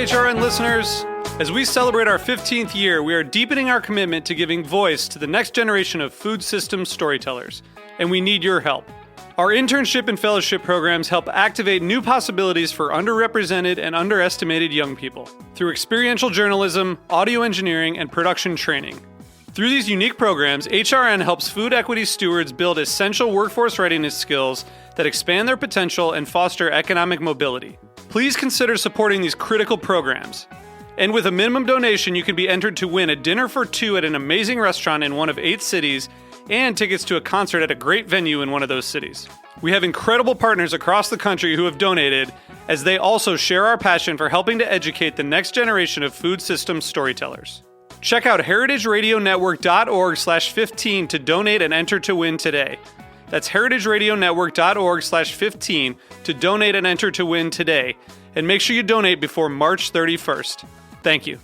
HRN listeners. As we celebrate our 15th year, we are deepening our commitment to giving voice to the next generation of food systems storytellers, and we need your help. Our internship and fellowship programs help activate new possibilities for underrepresented and underestimated young people through experiential journalism, audio engineering, and production training. Through these unique programs, HRN helps food equity stewards build essential workforce readiness skills that expand their potential and foster economic mobility. Please consider supporting these critical programs. And with a minimum donation, you can be entered to win a dinner for two at an amazing restaurant in one of 8 cities and tickets to a concert at a great venue in one of those cities. We have incredible partners across the country who have donated, as they also share our passion for helping to educate the next generation of food systems storytellers. Check out heritageradionetwork.org/15 to donate and enter to win today. That's heritageradionetwork.org/15 to donate and enter to win today. And make sure you donate before March 31st. Thank you.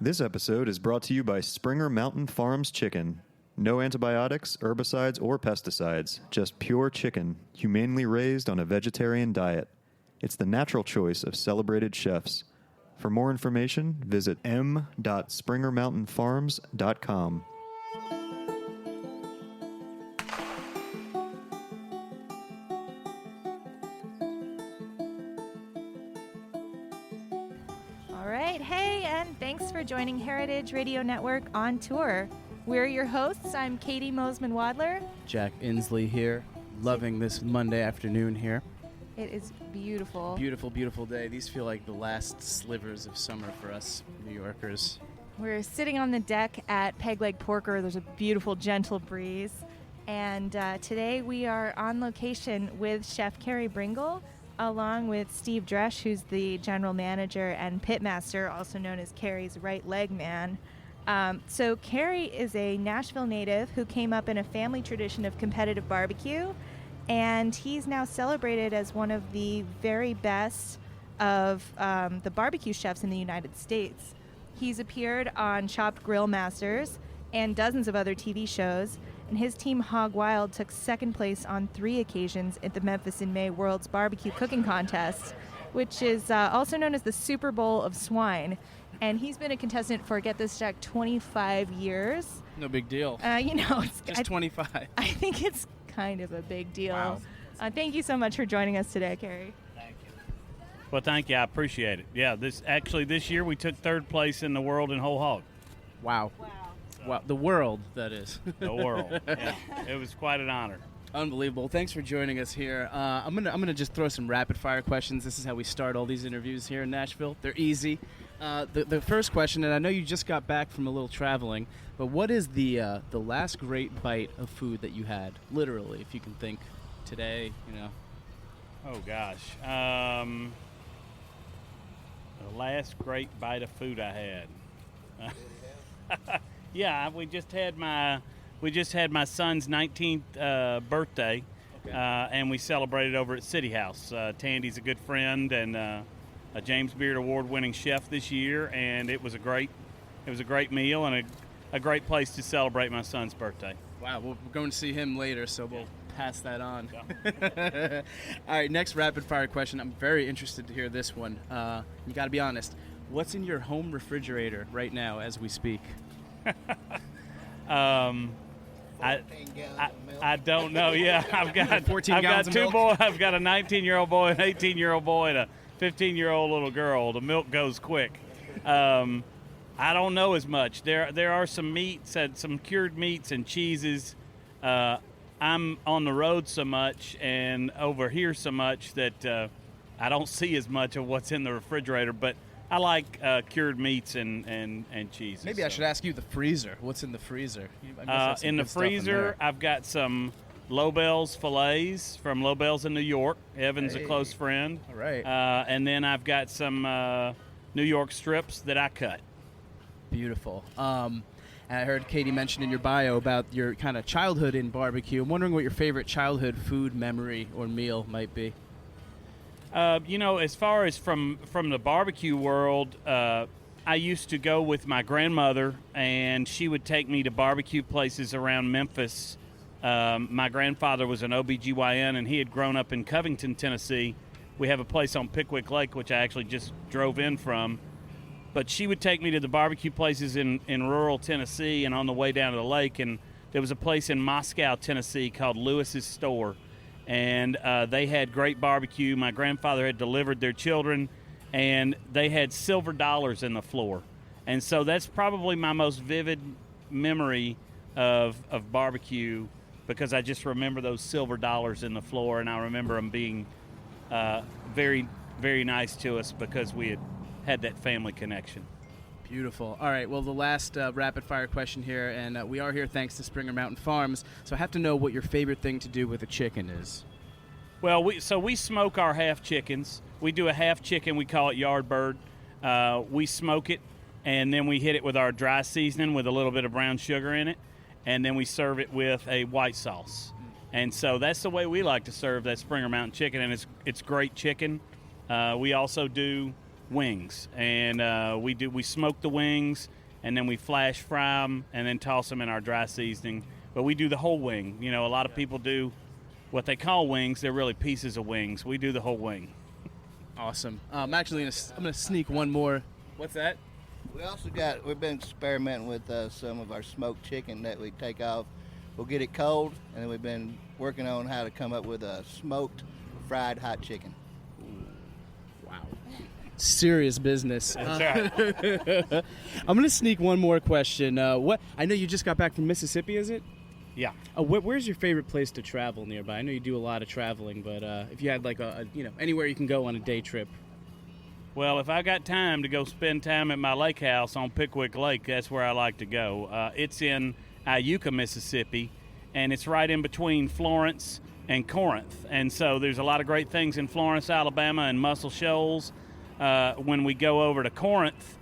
This episode is brought to you by Springer Mountain Farms Chicken. No antibiotics, herbicides, or pesticides. Just pure chicken, humanely raised on a vegetarian diet. It's the natural choice of celebrated chefs. For more information, visit m.springermountainfarms.com. All right, hey, and thanks for joining Heritage Radio Network on tour. We're your hosts. I'm Caity Mosman-Wadler. Jack Inslee here, loving this Monday afternoon here. It is beautiful. Beautiful, beautiful day. These feel like the last slivers of summer for us New Yorkers. We're sitting on the deck at Peg Leg Porker. There's a beautiful, gentle breeze. And today we are on location with Chef Carey Bringle, along with Steve Dresch, who's the general manager and pitmaster, also known as Carey's right leg man. So Carey is a Nashville native who came up in a family tradition of competitive barbecue. And he's now celebrated as one of the very best of the barbecue chefs in the United States. He's appeared on Chopped Grill Masters and dozens of other TV shows, and his team Hog Wild took second place on 3 occasions at the Memphis in May World's Barbecue Cooking Contest, which is also known as the Super Bowl of Swine. And he's been a contestant for, get this, Jack, 25 years. No big deal. It's just 25. I think it's kind of a big deal. Wow. Thank you so much for joining us today, Carey. Thank you. Well, thank you. I appreciate it. Yeah, this year we took 3rd place in the world in whole hog. Wow. Wow. The world, that is. The world. Yeah. It was quite an honor. Unbelievable. Thanks for joining us here. I'm gonna just throw some rapid fire questions. This is how we start all these interviews here in Nashville. They're easy. The first question, and I know you just got back from a little traveling, but what is the last great bite of food that you had? Literally, if you can think today, Oh gosh. The last great bite of food I had. Yeah, we just had my son's 19th birthday, okay. And we celebrated over at City House. Tandy's a good friend and a James Beard Award-winning chef this year, and it was a great meal and a great place to celebrate my son's birthday. Wow, we're going to see him later, so we'll pass that on. Yeah. All right, next rapid-fire question. I'm very interested to hear this one. You got to be honest. What's in your home refrigerator right now as we speak? I don't know. Yeah, I've got 14 gallons of two milk. boys. I've got a 19-year-old boy, an 18-year-old boy, and a 15-year-old little girl. The milk goes quick. I don't know as much. There are some meats and some cured meats and cheeses. I'm on the road so much and over here so much that I don't see as much of what's in the refrigerator, but I like cured meats and cheeses. Maybe I should ask you the freezer. What's in the freezer? In the freezer, I've got some Lobel's fillets from Lobel's in New York. Evan's a close friend. All right. And then I've got some New York strips that I cut. Beautiful. And I heard Caity mention in your bio about your kind of childhood in barbecue. I'm wondering what your favorite childhood food memory or meal might be. As far as from the barbecue world, I used to go with my grandmother, and she would take me to barbecue places around Memphis My grandfather was an OBGYN, and he had grown up in Covington, Tennessee. We have a place on Pickwick Lake, which I actually just drove in from. But she would take me to the barbecue places in rural Tennessee and on the way down to the lake. And there was a place in Moscow, Tennessee called Lewis's Store. And they had great barbecue. My grandfather had delivered their children, and they had silver dollars in the floor. And so that's probably my most vivid memory of barbecue, because I just remember those silver dollars in the floor, and I remember them being very, very nice to us because we had that family connection. Beautiful. All right, well, the last rapid-fire question here, and we are here thanks to Springer Mountain Farms, so I have to know what your favorite thing to do with a chicken is. Well, we smoke our half chickens. We do a half chicken, we call it yard bird. We smoke it, and then we hit it with our dry seasoning with a little bit of brown sugar in it, and then we serve it with a white sauce. And so that's the way we like to serve that Springer Mountain chicken, and it's great chicken. We also do wings, and we smoke the wings, and then we flash fry them, and then toss them in our dry seasoning. But we do the whole wing. You know, a lot of people do what they call wings. They're really pieces of wings. We do the whole wing. Awesome. I'm going to sneak one more. What's that? We've been experimenting with some of our smoked chicken that we take off. We'll get it cold, and then we've been working on how to come up with a smoked fried hot chicken. Wow. Serious business. That's right. I'm going to sneak one more question. I know you just got back from Mississippi, is it? Yeah. Where's your favorite place to travel nearby? I know you do a lot of traveling, but if you had like anywhere you can go on a day trip. Well, if I got time to go spend time at my lake house on Pickwick Lake, that's where I like to go. It's in Iuka, Mississippi, and it's right in between Florence and Corinth. And so there's a lot of great things in Florence, Alabama, and Muscle Shoals. When we go over to Corinth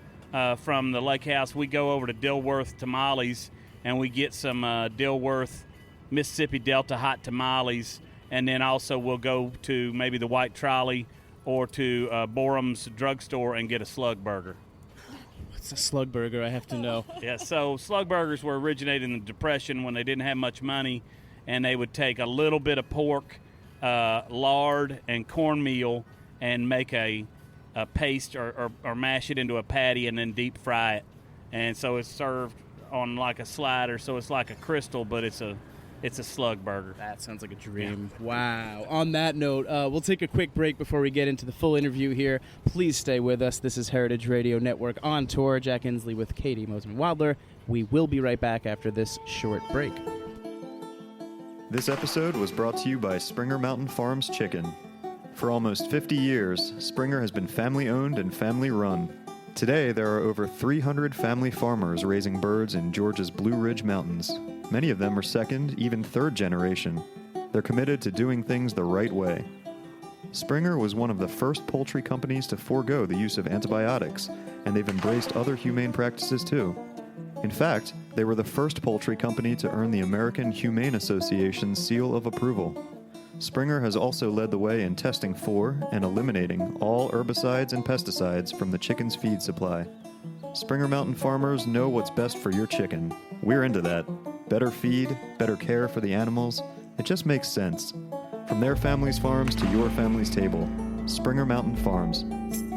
from the lake house, we go over to Dilworth Tamales, and we get some Dilworth Mississippi Delta hot tamales. And then also we'll go to maybe the White Trolley or to Borum's drugstore and get a slug burger. What's a slug burger? I have to know. Yeah, so slug burgers were originated in the Depression when they didn't have much money, and they would take a little bit of pork, lard, and cornmeal and make a paste or mash it into a patty and then deep fry it. And so it's served on like a slider, so it's like a crystal, but it's a slug burger. That sounds like a dream. Yeah. Wow. On that note, we'll take a quick break before we get into the full interview here. Please stay with us. This is Heritage Radio Network on tour. Jack Inslee with Caity Mosman-Wadler. We will be right back after this short break. This episode was brought to you by Springer Mountain Farms Chicken. For almost 50 years, Springer has been family-owned and family-run. Today, there are over 300 family farmers raising birds in Georgia's Blue Ridge Mountains. Many of them are second, even third generation. They're committed to doing things the right way. Springer was one of the first poultry companies to forego the use of antibiotics, and they've embraced other humane practices too. In fact, they were the first poultry company to earn the American Humane Association's seal of approval. Springer has also led the way in testing for and eliminating all herbicides and pesticides from the chicken's feed supply. Springer Mountain farmers know what's best for your chicken. We're into that. Better feed, better care for the animals. It just makes sense. From their family's farms to your family's table. Springer Mountain Farms.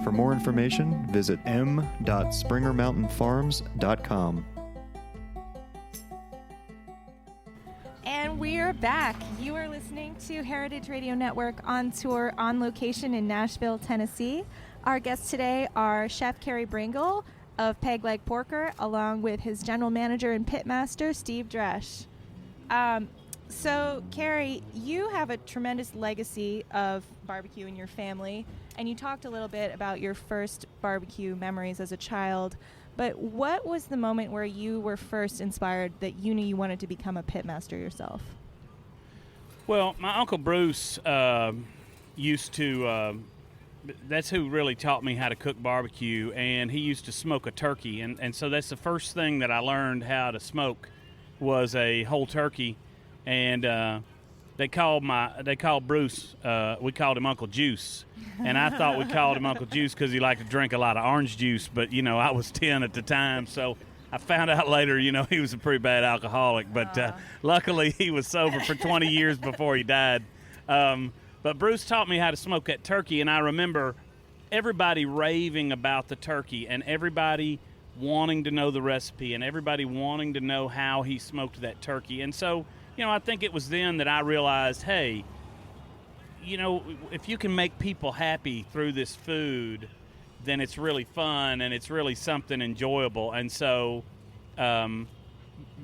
For more information, visit m.springermountainfarms.com. And we are back. You are listening to Heritage Radio Network on tour on location in Nashville, Tennessee. Our guests today are Chef Carey Bringle of Peg Leg Porker, along with his general manager and pitmaster, Steve Dresch. So, Carey, you have a tremendous legacy of barbecue in your family, and you talked a little bit about your first barbecue memories as a child. But what was the moment where you were first inspired that you knew you wanted to become a pitmaster yourself? Well, my Uncle Bruce used to, that's who really taught me how to cook barbecue, and he used to smoke a turkey. And so that's the first thing that I learned how to smoke was a whole turkey. And they called Bruce, we called him Uncle Juice. And I thought we called him Uncle Juice because he liked to drink a lot of orange juice. But, you know, I was 10 at the time. So I found out later, he was a pretty bad alcoholic, but luckily he was sober for 20 years before he died. But Bruce taught me how to smoke that turkey, and I remember everybody raving about the turkey and everybody wanting to know the recipe and everybody wanting to know how he smoked that turkey. And so, I think it was then that I realized, hey, if you can make people happy through this food, then it's really fun and it's really something enjoyable. And so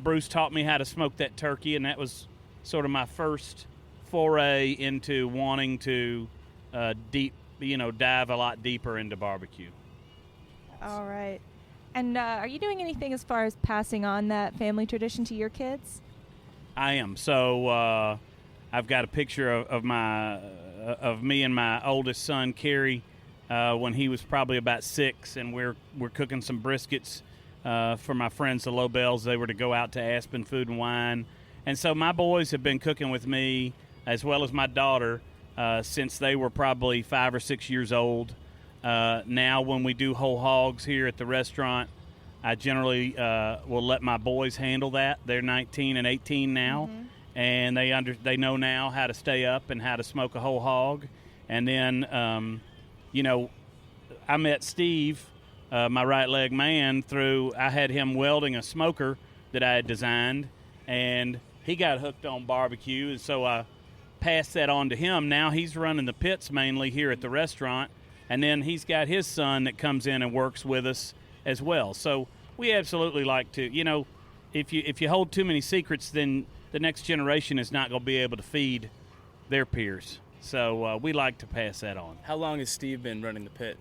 Bruce taught me how to smoke that turkey, and that was sort of my first foray into wanting to dive a lot deeper into barbecue. All right. And are you doing anything as far as passing on that family tradition to your kids? I am. So I've got a picture of me and my oldest son, Carey, when he was probably about 6, and we're cooking some briskets for my friends, the Lobels. They were to go out to Aspen Food and Wine. And so my boys have been cooking with me, as well as my daughter, since they were probably 5 or 6 years old. Now when we do whole hogs here at the restaurant, I generally will let my boys handle that. They're 19 and 18 now, and they know now how to stay up and how to smoke a whole hog. And then, I met Steve, my right leg man, I had him welding a smoker that I had designed, and he got hooked on barbecue, and so I passed that on to him. Now he's running the pits mainly here at the restaurant, and then he's got his son that comes in and works with us as well. So we absolutely like to, if you hold too many secrets, then the next generation is not going to be able to feed their peers. So we like to pass that on. How long has Steve been running the pit?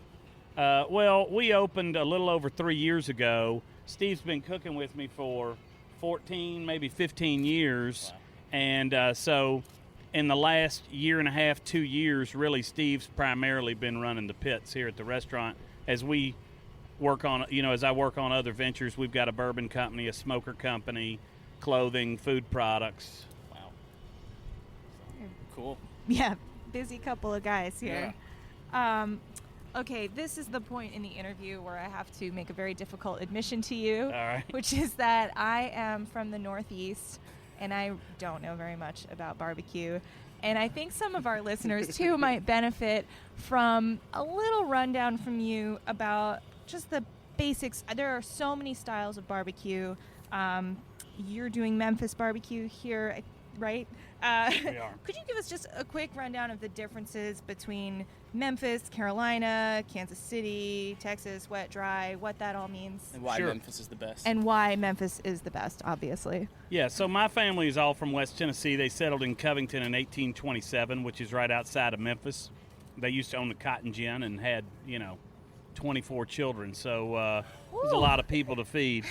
Well, we opened a little over 3 years ago. Steve's been cooking with me for 14, maybe 15 years. Wow. And so in the last year and a half, 2 years, really, Steve's primarily been running the pits here at the restaurant. As we work on, as I work on other ventures, we've got a bourbon company, a smoker company, clothing, food products. Wow. Cool. Yeah, busy couple of guys here. Okay, this is the point in the interview where I have to make a very difficult admission to you, All right. which is that I am from the Northeast, and I don't know very much about barbecue. And I think some of our listeners, too, might benefit from a little rundown from you about just the basics. There are so many styles of barbecue. You're doing Memphis barbecue here, right? We are. Could you give us just a quick rundown of the differences between Memphis, Carolina, Kansas City, Texas, wet, dry, what that all means? And why Sure. Memphis is the best. And why Memphis is the best, obviously. Yeah, so my family is all from West Tennessee. They settled in Covington in 1827, which is right outside of Memphis. They used to own the cotton gin and had, 24 children. So there's a lot of people to feed.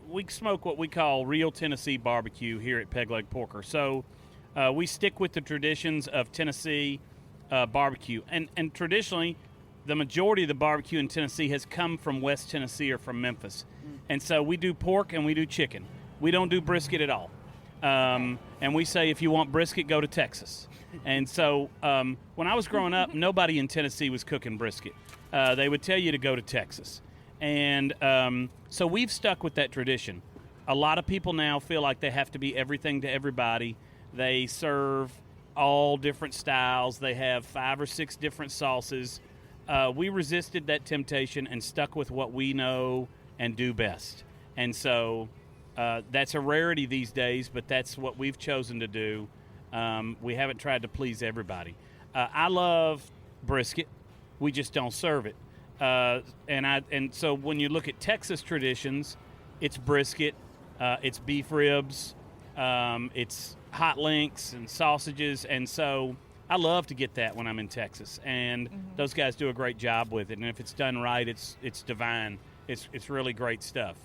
We smoke what we call real Tennessee barbecue here at Peg Leg Porker. So we stick with the traditions of Tennessee barbecue. And traditionally, the majority of the barbecue in Tennessee has come from West Tennessee or from Memphis. And so we do pork and we do chicken. We don't do brisket at all. And we say if you want brisket, go to Texas. And so when I was growing up, nobody in Tennessee was cooking brisket. They would tell you to go to Texas. And so we've stuck with that tradition. A lot of people now feel like they have to be everything to everybody. They serve all different styles. They have 5 or 6 different sauces. We resisted that temptation and stuck with what we know and do best. And so that's a rarity these days, but that's what we've chosen to do. We haven't tried to please everybody. I love brisket. We just don't serve it. And so when you look at Texas traditions, it's brisket, it's beef ribs, it's hot links and sausages, and so I love to get that when I'm in Texas, and those guys do a great job with it. And if it's done right, it's divine. It's really great stuff.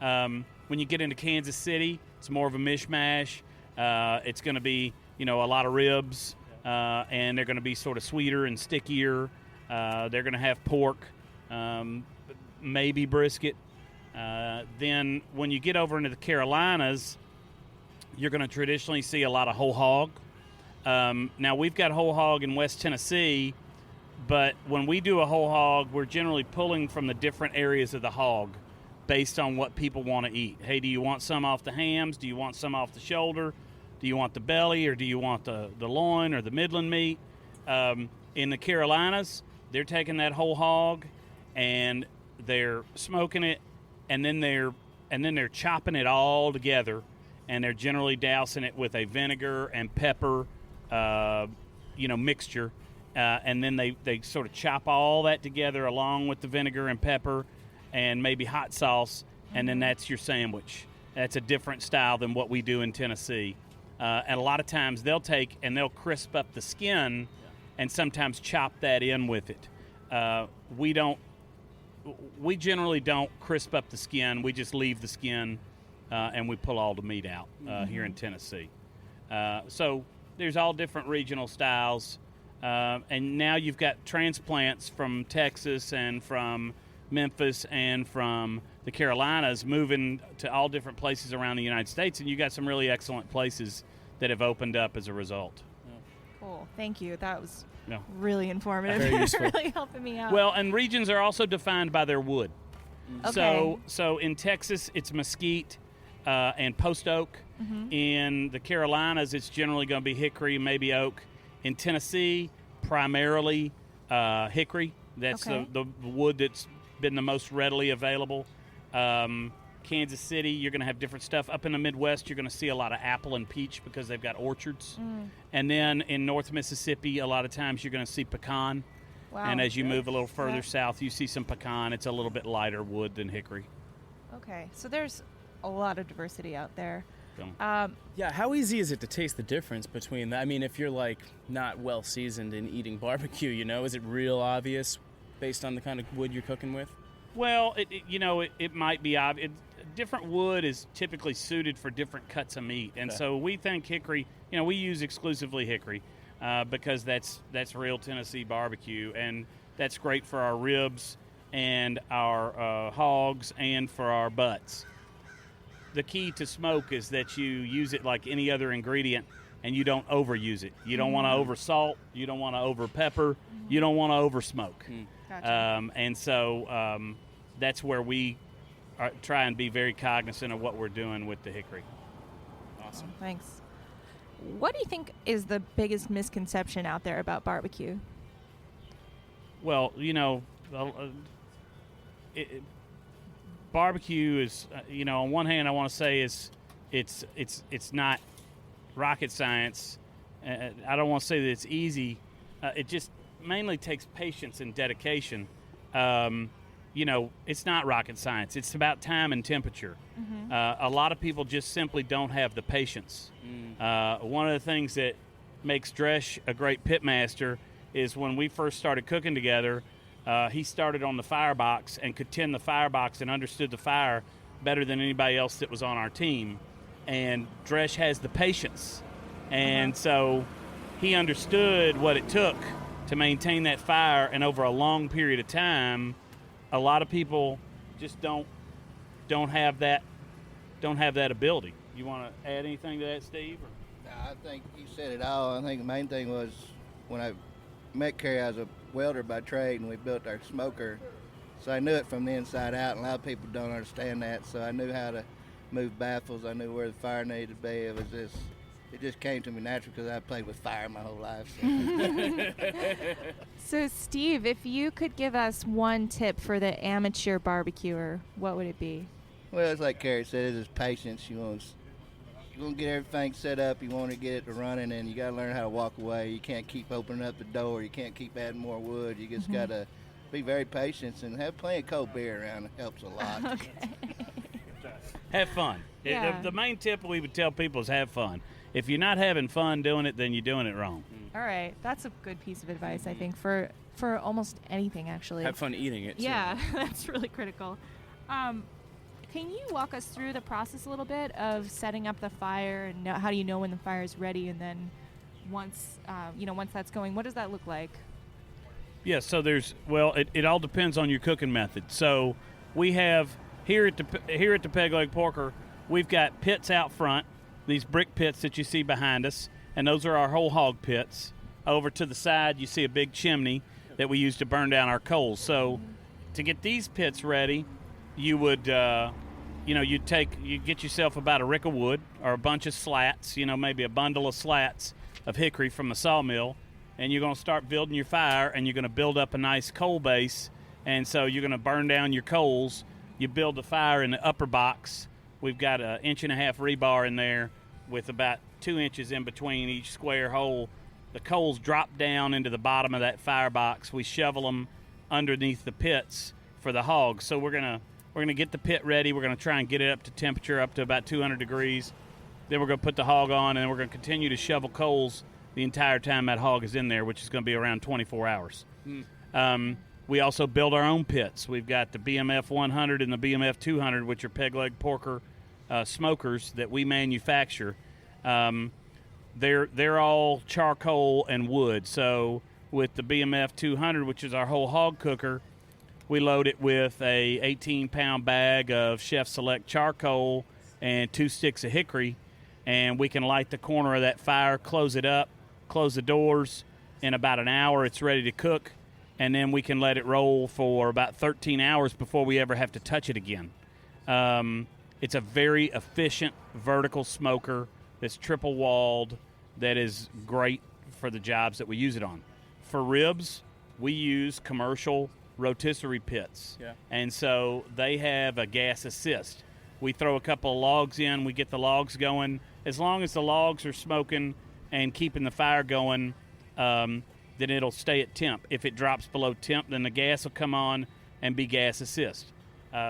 When you get into Kansas City, it's more of a mishmash. It's going to be a lot of ribs, and they're going to be sort of sweeter and stickier. They're going to have pork. Maybe brisket. Then when you get over into the Carolinas, you're going to traditionally see a lot of whole hog. Now we've got whole hog in West Tennessee, But when we do a whole hog, we're generally pulling from the different areas of the hog based on what people want to eat. Hey, do you want some off the hams? Do you want some off the shoulder? Do you want the belly, or do you want the loin or the midland meat? In the Carolinas, they're taking that whole hog and they're smoking it, and then they're chopping it all together, and they're generally dousing it with a vinegar and pepper, mixture, and then they sort of chop all that together along with the vinegar and pepper and maybe hot sauce, and then that's your sandwich. That's a different style than what we do in Tennessee. And a lot of times they'll take and they'll crisp up the skin and sometimes chop that in with it. We generally don't crisp up the skin. We just leave the skin and we pull all the meat out here in Tennessee. So there's all different regional styles. And now you've got transplants from Texas and from Memphis and from the Carolinas moving to all different places around the United States, and you got some really excellent places that have opened up as a result. Cool. Thank you. That was Yeah. really informative. Very useful. Really helping me out. Well, and regions are also defined by their wood. Okay. So in Texas, it's mesquite and post oak. In the Carolinas, it's generally going to be hickory, maybe oak. In Tennessee, primarily hickory. That's Okay. the wood that's been the most readily available. Kansas City, you're going to have different stuff. Up in the Midwest, you're going to see a lot of apple and peach because they've got orchards. And then in North Mississippi, a lot of times you're going to see pecan. Wow. And as you move a little further Yeah. south, you see some pecan. It's a little bit lighter wood than hickory. Okay. So there's a lot of diversity out there. So, Yeah, how easy is it to taste the difference between that? I mean, if you're like not well seasoned in eating barbecue, is it real obvious based on the kind of wood you're cooking with? well, it might be obvious. Different wood is typically suited for different cuts of meat. And Okay. so we think hickory, we use exclusively hickory because that's real Tennessee barbecue. And that's great for our ribs and our hogs and for our butts. The key to smoke is that you use it like any other ingredient and you don't overuse it. You don't want to over salt. You don't want to over pepper. You don't want to over smoke. Gotcha. And so that's where we try and be very cognizant of what we're doing with the hickory. Awesome. Thanks. What do you think is the biggest misconception out there about barbecue? Well, barbecue is, on one hand, I want to say it's not rocket science. I don't want to say that it's easy. It just mainly takes patience and dedication. It's not rocket science. It's about time and temperature. A lot of people just simply don't have the patience. One of the things that makes Dresch a great pitmaster is when we first started cooking together, he started on the firebox and could tend the firebox and understood the fire better than anybody else that was on our team. And Dresch has the patience. And so he understood what it took to maintain that fire, and over a long period of time, a lot of people just don't have that ability. You want to add anything to that, Steve? Or? I think you said it all. I think the main thing was when I met Carey, I was a welder by trade, and we built our smoker. So I knew it from the inside out, and a lot of people don't understand that. So I knew how to move baffles. I knew where the fire needed to be. It just came to me naturally because I played with fire my whole life. So, Steve, if you could give us one tip for the amateur barbecuer, what would it be? Well, it's like Carey said, it's patience. You want to get everything set up. You want to get it to running, and you got to learn how to walk away. You can't keep opening up the door. You can't keep adding more wood. You just got to be very patient and have plenty of cold beer around. It helps a lot. Okay. Have fun. Yeah. The main tip we would tell people is have fun. If you're not having fun doing it, then you're doing it wrong. All right. That's a good piece of advice, I think, for almost anything, actually. Have fun eating it, too. Yeah, that's really critical. Can you walk us through the process a little bit of setting up the fire, and how do you know when the fire is ready? And then once that's going, what does that look like? Yeah, so it all depends on your cooking method. So we have here at the Peg Leg Porker, we've got pits out front, these brick pits that you see behind us, and those are our whole hog pits. Over to the side, you see a big chimney that we use to burn down our coals. So to get these pits ready, you would, you'd get yourself about a rick of wood or a bunch of slats, maybe a bundle of slats of hickory from the sawmill, and you're going to start building your fire, and you're going to build up a nice coal base. And so you're going to burn down your coals. You build the fire in the upper box. We've got 1.5 inch rebar in there with about 2 inches in between each square hole. The coals drop down into the bottom of that firebox. We shovel them underneath the pits for the hogs. So we're gonna get the pit ready. We're gonna try and get it up to temperature up to about 200 degrees. Then we're gonna put the hog on, and we're gonna continue to shovel coals the entire time that hog is in there, which is gonna be around 24 hours. We also build our own pits. We've got the BMF 100 and the BMF 200, which are peg leg porker smokers that we manufacture. They're all charcoal and wood. So with the BMF 200, which is our whole hog cooker, we load it with a 18-pound bag of Chef Select charcoal and 2 sticks of hickory, and we can light the corner of that fire, close it up, close the doors. In about an hour, it's ready to cook, and then we can let it roll for about 13 hours before we ever have to touch it again. It's a very efficient vertical smoker that's triple-walled, that is great for the jobs that we use it on. For ribs, we use commercial rotisserie pits. Yeah. And so they have a gas assist. We throw a couple of logs in, we get the logs going. As long as the logs are smoking and keeping the fire going, then it'll stay at temp. If it drops below temp, then the gas will come on and be gas assist.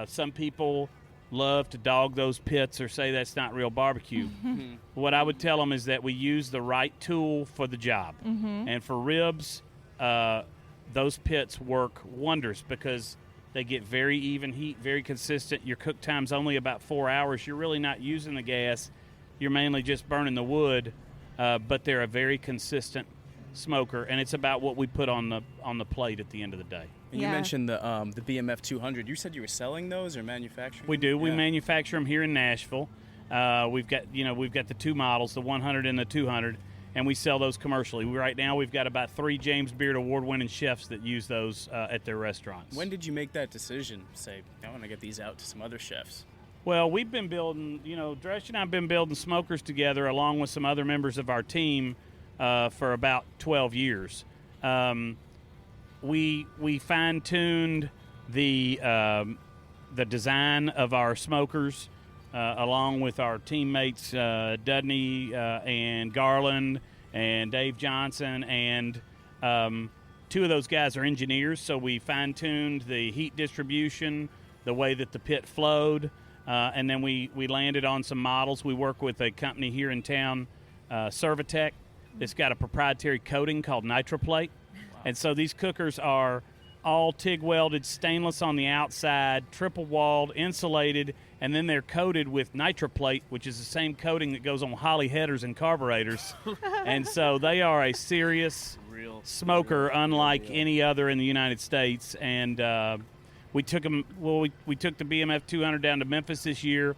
Some people love to dog those pits or say that's not real barbecue. What I would tell them is that we use the right tool for the job. And for ribs, those pits work wonders because they get very even heat, very consistent. Your cook time's only about 4 hours. You're really not using the gas. You're mainly just burning the wood, but they're a very consistent smoker, and it's about what we put on the plate at the end of the day. And you mentioned the BMF 200. You said you were selling those or manufacturing? We do. We manufacture them here in Nashville. We've got the 2 models, the 100 and the 200, and we sell those commercially. Right now, we've got about 3 James Beard award-winning chefs that use those at their restaurants. When did you make that decision? Say, I want to get these out to some other chefs. Well, we've been building. Dresch and I have been building smokers together along with some other members of our team for about 12 years. We fine-tuned the design of our smokers along with our teammates Dudney and Garland and Dave Johnson, and 2 of those guys are engineers, so we fine-tuned the heat distribution, the way that the pit flowed, and then we landed on some models. We work with a company here in town, Servitec, that's got a proprietary coating called NitroPlate. And so these cookers are all TIG welded, stainless on the outside, triple walled, insulated, and then they're coated with NitroPlate, which is the same coating that goes on Holley headers and carburetors. And so they are a serious smoker, unlike any other in the United States. And we took them. Well, we took the BMF 200 down to Memphis this year.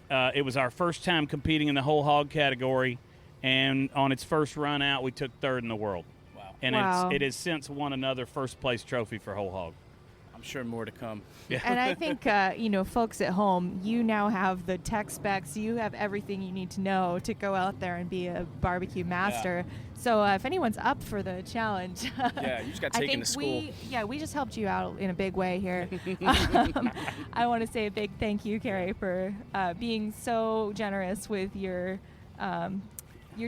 It was our first time competing in the whole hog category, and on its first run out, we took 3rd in the world. And it has since won another first-place trophy for whole hog. I'm sure more to come. Yeah. And I think, folks at home, you now have the tech specs. You have everything you need to know to go out there and be a barbecue master. Yeah. So if anyone's up for the challenge, you just got taken to school. We just helped you out in a big way here. I want to say a big thank you, Carey, for being so generous with your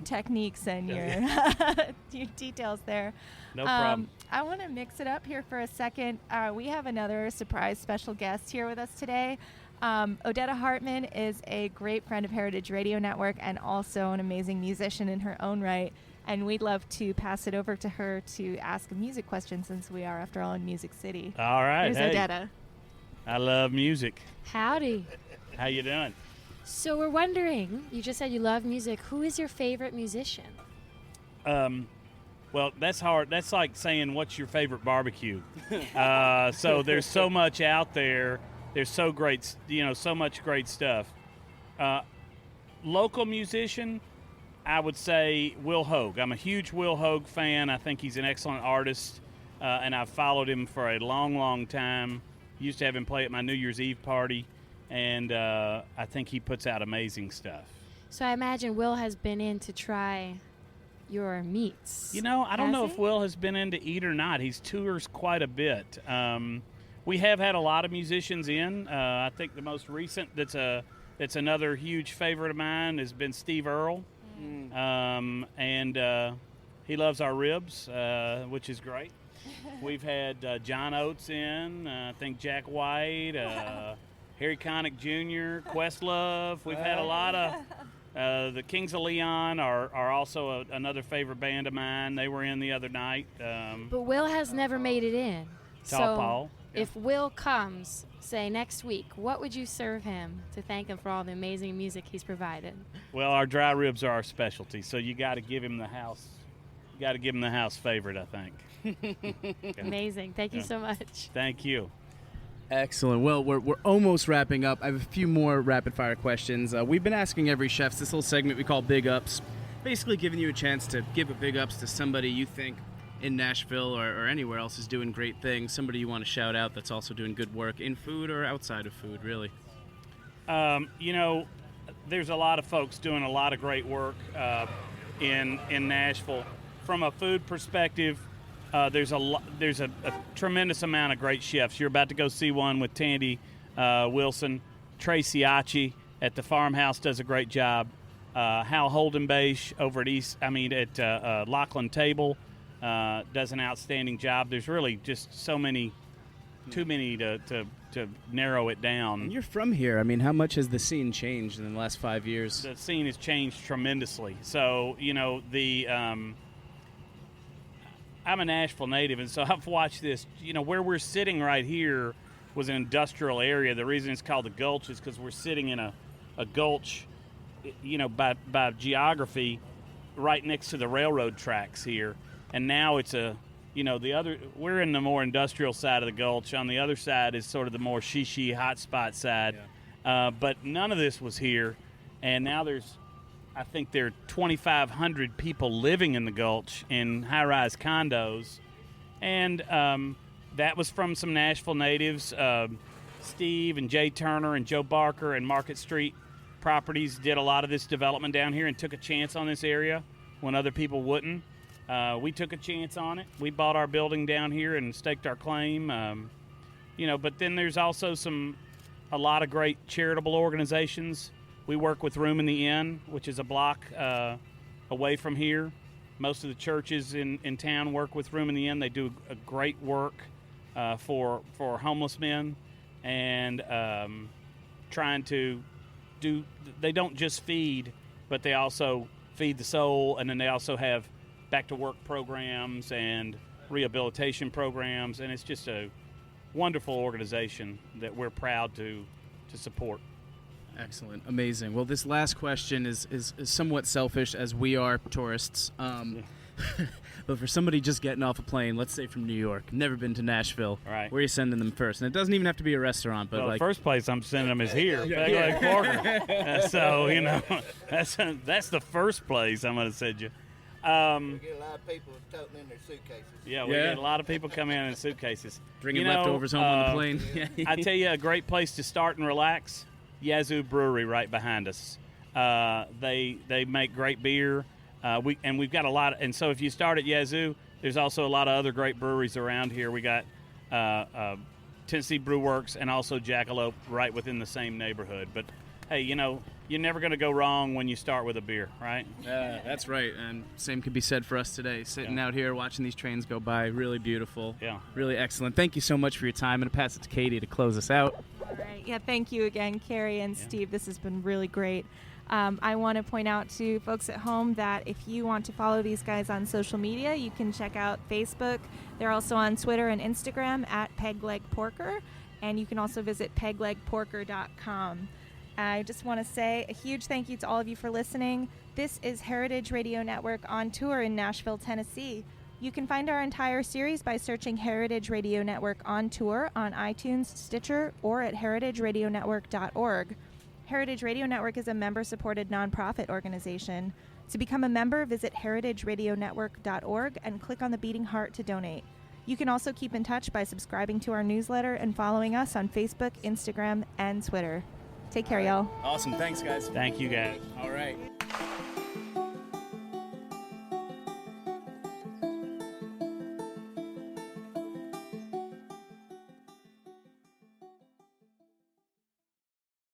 techniques and your details there. No problem. I want to mix it up here for a second. We have another surprise special guest here with us today. Odetta Hartman is a great friend of Heritage Radio Network and also an amazing musician in her own right. And we'd love to pass it over to her to ask a music question, since we are, after all, in Music City. All right. Here's Odetta. I love music. Howdy. How you doing? So we're wondering, you just said you love music. Who is your favorite musician? Well, that's hard. That's like saying, what's your favorite barbecue? So there's so much out there. There's so much great stuff. Local musician, I would say Will Hogue. I'm a huge Will Hogue fan. I think he's an excellent artist. and I've followed him for a long, long time. Used to have him play at my New Year's Eve party, and I think he puts out amazing stuff. So I imagine Will has been in to try your meats. You know, I don't know Has if he? Will has been in to eat or not. He tours quite a bit. We have had a lot of musicians in. I think the most recent that's another huge favorite of mine has been Steve Earle. And he loves our ribs, which is great. We've had John Oates in, I think Jack White, Harry Connick Jr., Questlove. We've had a lot of the Kings of Leon are also another favorite band of mine. They were in the other night. But Will has never made it in. Tall Paul. If Will comes, say next week, what would you serve him to thank him for all the amazing music he's provided? Well, our dry ribs are our specialty, so you got to give him the house. You got to give him the house favorite, I think. Amazing. Thank you so much. Thank you. Excellent. Well, we're almost wrapping up. I have a few more rapid-fire questions. We've been asking every chef this little segment we call Big Ups, basically giving you a chance to give a big ups to somebody you think in Nashville or anywhere else is doing great things, somebody you want to shout out that's also doing good work in food or outside of food, really. You know, there's a lot of folks doing a lot of great work in Nashville. From a food perspective, there's a tremendous amount of great chefs. You're about to go see one with Tandy Wilson. Tracy Achi at the farmhouse does a great job. Hal Holdenbase over at Lachlan Table does an outstanding job. There's really just too many to narrow it down. And you're from here. I mean, how much has the scene changed in the last 5 years? The scene has changed tremendously. So, you know, I'm a Nashville native, and so I've watched this. You know, where we're sitting right here was an industrial area. The reason it's called the Gulch is because we're sitting in a gulch, you know, by geography, right next to the railroad tracks here. And now it's we're in the more industrial side of the Gulch. On the other side is sort of the more shishi hotspot side. Yeah. But none of this was here. And now I think there are 2,500 people living in the Gulch in high-rise condos. And that was from some Nashville natives. Steve and Jay Turner and Joe Barker and Market Street Properties did a lot of this development down here and took a chance on this area when other people wouldn't. We took a chance on it. We bought our building down here and staked our claim. But then there's also a lot of great charitable organizations. We work with Room in the Inn, which is a block away from here. Most of the churches in town work with Room in the Inn. They do a great work for homeless men and trying to they don't just feed, but they also feed the soul, and then they also have back-to-work programs and rehabilitation programs, and it's just a wonderful organization that we're proud to support. Excellent. Amazing. Well, this last question is somewhat selfish, as we are tourists. But for somebody just getting off a plane, let's say from New York, never been to Nashville, right, where are you sending them first? And it doesn't even have to be a restaurant, but the first place I'm sending them is here, Peg Leg Porker. So, you know, that's the first place I'm going to send you. We get a lot of people toting in their suitcases. Yeah, we get a lot of people coming in suitcases. Bringing leftovers home on the plane. I tell you, a great place to start and relax, Yazoo Brewery right behind us. They make great beer. We've got a lot, and so if you start at Yazoo, there's also a lot of other great breweries around here. We got Tennessee Brew Works and also Jackalope right within the same neighborhood. But hey, you know, you're never going to go wrong when you start with a beer, right? That's right, and same could be said for us today. Sitting out here watching these trains go by, really beautiful. Yeah, really excellent. Thank you so much for your time. I'm going to pass it to Caity to close us out. All right. Yeah, thank you again, Carey and Steve. This has been really great. I want to point out to folks at home that if you want to follow these guys on social media, you can check out Facebook. They're also on Twitter and Instagram at PegLegPorker, and you can also visit peglegporker.com. I just want to say a huge thank you to all of you for listening. This is Heritage Radio Network on tour in Nashville, Tennessee. You can find our entire series by searching Heritage Radio Network on tour on iTunes, Stitcher, or at heritageradionetwork.org. Heritage Radio Network is a member-supported nonprofit organization. To become a member, visit heritageradionetwork.org and click on the beating heart to donate. You can also keep in touch by subscribing to our newsletter and following us on Facebook, Instagram, and Twitter. Take care, y'all. Awesome. Thanks, guys. Thank you, guys. All right.